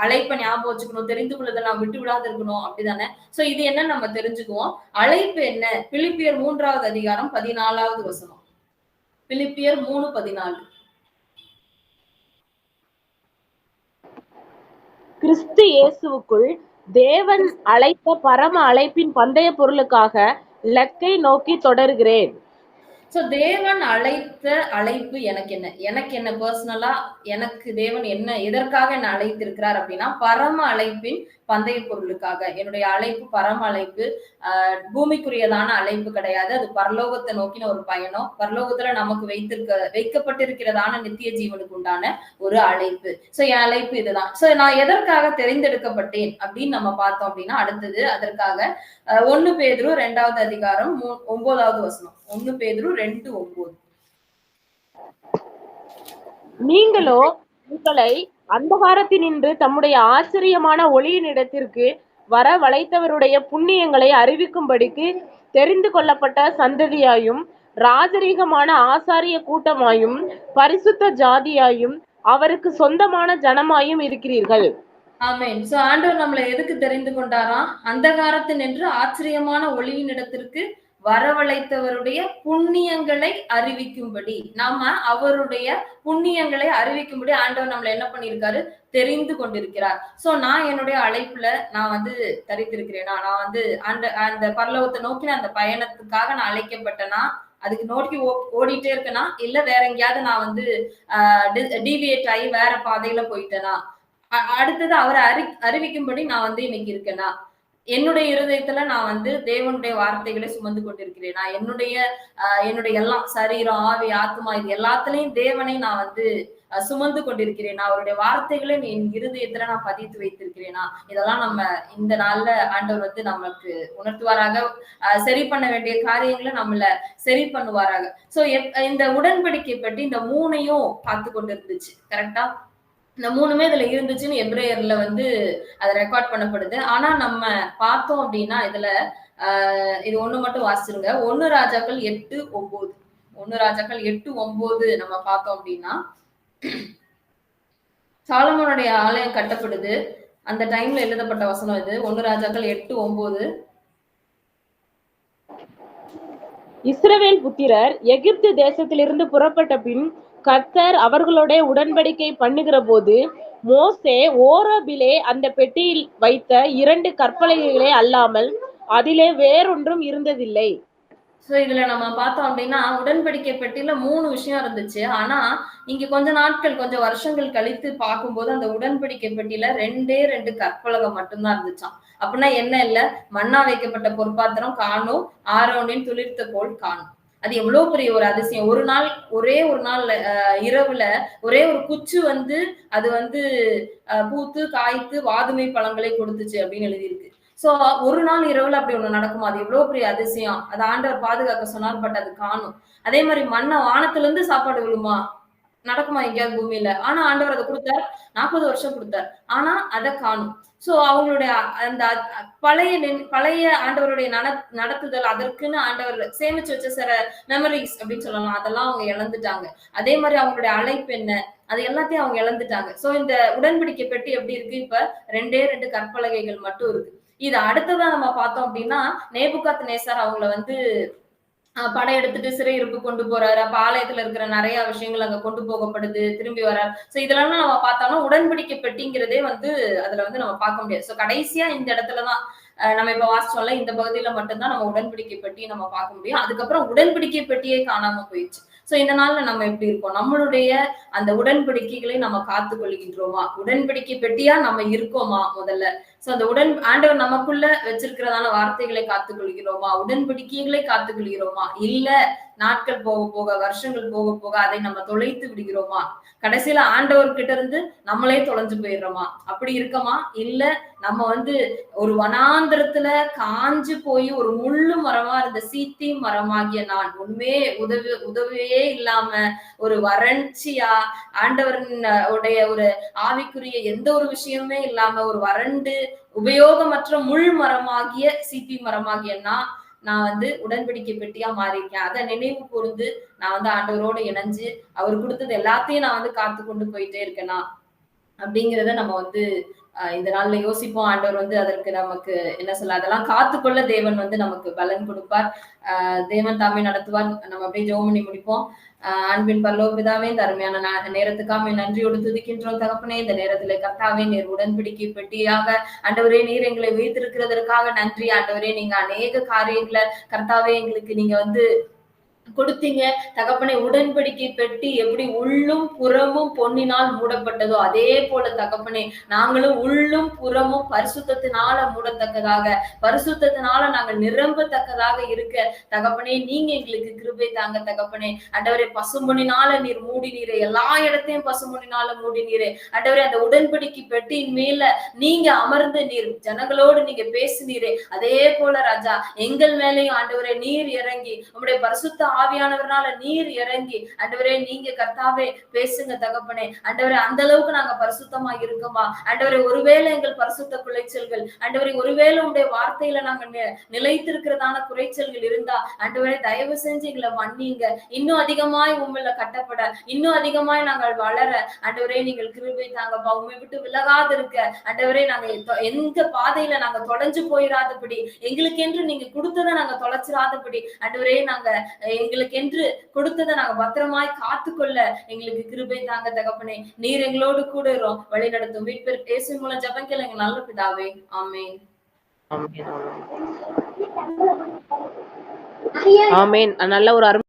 அழைப்பை ஞாபகம் வச்சுக்கணும், தெரிந்து கொள்ளுதல் நான் விட்டு விடாது இருக்கணும், அப்படிதானே? சோ இது என்ன நம்ம தெரிஞ்சுக்குவோம். அழைப்பு என்ன? பிலிப்பியர் 3வது அதிகாரம் 14வது வசனம். பிலிப்பியர் 3:14. கிறிஸ்து இயேசுவுக்குள் தேவன் அழைத்த பரம அழைப்பின் பந்தய பொருளுக்காக இலக்கை நோக்கி தொடர்கிறேன். சோ தேவன் அழைத்த அழைப்பு எனக்கு என்ன? எனக்கு என்ன பர்சனலா எனக்கு தேவன் என்ன எதற்காக என்ன அழைத்திருக்கிறார் அப்படின்னா, பரம அழைப்பின் பந்தய பொருளுக்காக. என்னுடைய அழைப்பு பரம அழைப்பு. பூமிக்குரியதான அழைப்பு கிடையாது. அது பரலோகத்தை நோக்கின ஒரு பயணம். பரலோகத்துல நமக்கு வைக்கப்பட்டிருக்கிறதான நித்திய ஜீவனுக்கு உண்டான ஒரு அழைப்பு. சோ என் அழைப்பு இதுதான். சோ நான் எதற்காக தெரிந்தெடுக்கப்பட்டேன் அப்படின்னு நம்ம பார்த்தோம் அப்படின்னா, அடுத்தது அதற்காக 1 பேதுரு 2வது அதிகாரம் 9வது வசனம். 1 பேதுரு 2:9. நீங்களோ உங்களை அந்தகாரத்தினின்று தம்முடைய ஆச்சரியமான ஒளியின் இடத்திற்கு வரவழைத்தவருடைய புண்ணியங்களை அறிவிக்கும்படிக்கு தெரிந்து கொள்ளப்பட்ட சந்ததியாயும் ராஜரீகமான ஆசாரிய கூட்டமாயும் பரிசுத்த ஜாதியாயும் அவருக்கு சொந்தமான ஜனமாயும் இருக்கிறீர்கள். ஆமென். சோ ஆண்டவர் நம்மளை எதுக்கு தெரிந்து கொண்டாராம்? அந்தகாரத்தினின்று ஆச்சரியமான ஒளியின் இடத்திற்கு வரவழைத்தவருடைய புண்ணியங்களை அறிவிக்கும்படி. நாம அவருடைய புண்ணியங்களை அறிவிக்கும்படி ஆண்டவர் நம்மளை என்ன பண்ணியிருக்காரு? தெரிந்து கொண்டிருக்கிறார். சோ நான் என்னுடைய அழைப்புல நான் வந்து தரித்திருக்கிறேனா? நான் வந்து அந்த பரலோகத்தை நோக்கின அந்த பயணத்துக்காக நான் அழைக்கப்பட்டேனா? அதுக்கு நோக்கி ஓடிட்டே இருக்கேனா? இல்ல வேற எங்கேயாவது நான் வந்து டீவியேட் ஆகி வேற பாதையில போயிட்டேனா? அடுத்தது அவரை அறிவிக்கும்படி நான் வந்து இன்னைக்கு இருக்கேனா? என்னுடைய இருதயத்துல நான் வந்து தேவனுடைய வார்த்தைகளை சுமந்து கொண்டிருக்கிறேனா? என்னுடைய எல்லாம் சரீரம், ஆவி, ஆத்மா இது எல்லாத்துலயும் தேவனை நான் வந்து சுமந்து கொண்டிருக்கிறேனா? அவருடைய வார்த்தைகளை என் இருதயத்துல நான் பதித்து வைத்திருக்கிறேனா? இதெல்லாம் நம்ம இந்த நாள்ல ஆண்டவர் வந்து நமக்கு உணர்த்துவாராக. சரி பண்ண வேண்டிய காரியங்களை நம்மள சரி பண்ணுவாராக. சோ இந்த உடன்படிக்கை பற்றி இந்த 3ஐயும் பார்த்து கொண்டு இருந்துச்சு. கரெக்டா? இந்த 3மே இதுல இருந்துச்சுன்னு எபிரேயர்ல வந்து அது ரெக்கார்ட் பண்ணப்படுது. ஆனா நம்ம பார்த்தோம் அப்படின்னா இதுல இது ஒண்ணு மட்டும் வாசிச்சிருங்க. 1 ராஜாக்கள் 8:9. 1 ராஜாக்கள் 8:9 நம்ம பார்த்தோம் அப்படின்னா, சாலமோனுடைய ஆலயம் கட்டப்படுது. அந்த டைம்ல எழுதப்பட்ட வசனம் இது. 1 ராஜாக்கள் 8:9. இஸ்ரவேல் புத்திரர் எகிப்து தேசத்திலிருந்து புறப்பட்ட பின் கர்த்தர் அவர்களோட உடன்படிக்கை பண்ணுகிற போது மோசே ஓரபிலே அந்த பெட்டியில் வைத்த 2 கற்பலகைகளே அல்லாமல் அதிலே வேறொன்றும் இருந்ததில்லை. சோ இதுல நம்ம பார்த்தோம் அப்படின்னா உடன்படிக்கை பெட்டியில 3 விஷயம் இருந்துச்சு. ஆனா இங்க கொஞ்ச நாட்கள் கொஞ்சம் வருஷங்கள் கழித்து பார்க்கும்போது அந்த உடன்படிக்கை பெட்டியில 2 கற்பலகம் மட்டும்தான் இருந்துச்சாம். அப்படின்னா என்ன இல்ல? மண்ணா வைக்கப்பட்ட பொற்பாத்திரம் காணும், ஆரோனின் துளிர்த்த கோல் காணும். அது எவ்வளவு பெரிய ஒரு அதிசயம். ஒரே ஒரு நாள் இரவுல ஒரே ஒரு குச்சு வந்து அது வந்து பூத்து காய்த்து வாதுமை பழங்களை கொடுத்துச்சு அப்படின்னு எழுதியிருக்கு. சோ ஒரு நாள் இரவுல அப்படி ஒண்ணு நடக்குமா? அது எவ்வளவு பெரிய அதிசயம். அது ஆண்டவர் பாதுகாக்க சொன்னார். பட் அது காணும். அதே மாதிரி மண்ணை வானத்துல இருந்து சாப்பாடு விழுமா? நடக்குமா எங்கேயாவது பூமியில? ஆனா ஆண்டவர் அதை கொடுத்தார். 40 வருஷம் கொடுத்தார். ஆனா அதை காணும். சோ அவங்களுடைய அந்த பழைய ஆண்டவருடைய நடத்துதல், அதற்குன்னு ஆண்டவர் சேமிச்சு வச்ச சில மெமரிஸ் அப்படின்னு சொல்லலாம். அதெல்லாம் அவங்க இழந்துட்டாங்க. அதே மாதிரி அவங்களுடைய அழைப்பு என்ன? அது எல்லாத்தையும் அவங்க இழந்துட்டாங்க. சோ இந்த உடன்படிக்கை பெட்டி எப்படி இருக்கு? இப்ப 2 கற்பலகைகள் மட்டும் இருக்கு. இது அடுத்ததா நம்ம பார்த்தோம் அப்படின்னா, நேபுகாத் நேசார் அவங்கள வந்து படையெடுத்துட்டு சிறையிருப்பு கொண்டு போறாரு. அப்ப ஆலயத்துல இருக்கிற நிறைய விஷயங்கள் அங்க கொண்டு போகப்படுது, திரும்பி வர்றாரு. சோ இதெல்லாம் நம்ம பார்த்தாலும் உடன்படிக்கை பெட்டிங்கிறதே வந்து அதுல வந்து நம்ம பார்க்க முடியாது. சோ கடைசியா இந்த இடத்துலதான் நம்ம இப்ப வாசிச்சோம்ல, இந்த பகுதியில மட்டும்தான் நம்ம உடன்படிக்கை பெட்டியை நம்ம பார்க்க முடியும். அதுக்கப்புறம் உடன்படிக்கை பெட்டியே காணாம போயிடுச்சு. சோ இந்த நாள்ல நம்ம எப்படி இருக்கோம்? நம்மளுடைய அந்த உடன்படிக்கைகளை நம்ம காத்து கொள்கின்றோமா? உடன்படிக்கை பெட்டியா நம்ம இருக்கோமா? முதல்ல சோ அந்த ஆண்டவர் நமக்குள்ள வச்சிருக்கிறதான வார்த்தைகளை காத்துக்கொள்கிறோமா? உடன்படிக்கைகளை காத்துக்கொள்கிறோமா? இல்ல நாட்கள் போக போக, வருஷங்கள் போக போக அதை நம்ம தொலைத்து விடுகிறோமா? கடைசியில ஆண்டவர்கிட்ட இருந்து நம்மளே தொலைஞ்சு போயிடுறோமா? அப்படி இருக்கமா? இல்ல நம்ம ஒரு வனாந்திரத்துல காஞ்சு போய் ஒரு முள்ளு மரமா இருந்த சீத்தி மரமாகிய நான் ஒண்ணுமே உதவியே இல்லாம ஒரு வறட்சியா ஆண்டவரின் உடைய ஒரு ஆவிக்குரிய எந்த ஒரு விஷயமே இல்லாம ஒரு வறண்டு உபயோகமற்ற முள் மரமாகிய சீத்தி மரமாகிய நான் உடன்படிக்கை பெட்டியா மாறியிருக்கேன். அதை நினைவு கூர்ந்து நான் ஆண்டவரோட இணைஞ்சு அவர் கொடுத்தது எல்லாத்தையும் நான் காத்து கொண்டு போயிட்டே இருக்கேனா அப்படிங்கிறத நம்ம இந்த நாள்ல யோசிப்போம். ஆண்டவர் அதற்கு நமக்கு என்ன சொல்ல, அதெல்லாம் காத்துக்கொள்ள தேவன் நமக்கு பலன் கொடுப்பார். தேவன் தாமே நடத்துவார். நம்ம அப்படியே ஜெபம் பண்ணி முடிப்போம். அன்பின் பரலோக பிதாவே, இந்த அருமையான நேரத்துக்காக நன்றியோடு துதிக்கின்றோம் தகப்பனே. இந்த நேரத்துல கர்த்தாவே, நீர் உடன்படிக்கை பெட்டியாக ஆண்டவரே நீர் எங்களை வைத்திருக்கிறதற்காக நன்றி ஆண்டவரே. நீங்க அநேக காரியங்களை கர்த்தாவே எங்களுக்கு நீங்க கொடுத்தீங்க தகப்பனே. உடன்படிக்கை பெட்டி எப்படி உள்ளும் புறமும் பொன்னினால் மூடப்பட்டதோ அதே போல தகப்பனே நாங்களும் உள்ளும் புறமும் பரிசுத்தத்தினால மூடத்தக்கதாக, பரிசுத்தத்தினால நாங்கள் நிரம்பத்தக்கதாக இருக்க தகப்பனே நீங்க எங்களுக்கு கிருபை தாங்க தகப்பனே. ஆண்டவரே, பசும்பொன்னினால நீர் மூடினீரே, எல்லா இடத்தையும் பசும்பொன்னினால மூடினீரே ஆண்டவரே. அந்த உடன்படிக்கை பெட்டியின் மேல நீங்க அமர்ந்து நீர் ஜனங்களோடு நீங்க பேசினீரே, அதே போல ராஜா எங்கள் மேலேயும் ஆண்டவரே நீர் இறங்கி உங்களுடைய பரிசுத்த ஆவியானவர்னால நீர் இறங்கி ஆண்டவரே நீங்க கர்த்தாவே பேசுங்க தகப்பனே. ஆண்டவரே, அந்த அளவுக்கு நாங்க பரிசுத்தமா இருக்கோமா ஆண்டவரே? ஒருவேளை எங்கள் பரிசுத்த குறைச்சல்கள் ஆண்டவரே, ஒருவேளை உங்களுடைய வார்த்தையில நாங்க நிலைத்திருக்கிறதான குறைச்சல்கள் இருந்தா ஆண்டவரே தயவு செஞ்சு எங்களை மன்னிங்க. இன்னும் அதிகமாய் உண்மையில கட்டப்பட, இன்னும் அதிகமாய் நாங்கள் வளர ஆண்டவரே நீங்கள் கிருபை தாங்கப்பா. உண்மை விட்டு விலகாது இருக்க ஆண்டவரே, நாங்க எந்த பாதையில நாங்க தொலைஞ்சு போயிடாதபடி, எங்களுக்கு என்று நீங்க கொடுத்ததை நாங்க தொலைச்சிடாதபடி ஆண்டவரே, நாங்க எங்களுக்கு என்று கொடுத்ததை நாங்க பத்திரமாய் காத்துக்கொள்ள எங்களுக்கு கிருபை தாங்க தகப்பனே. நீர் எங்களோடு கூட வழி நடத்தும். மீட்பர் இயேசு மூலம் ஜெபம் கேளுங்க நல்ல பிதாவே, ஆமென். ஆமென். நல்ல ஒரு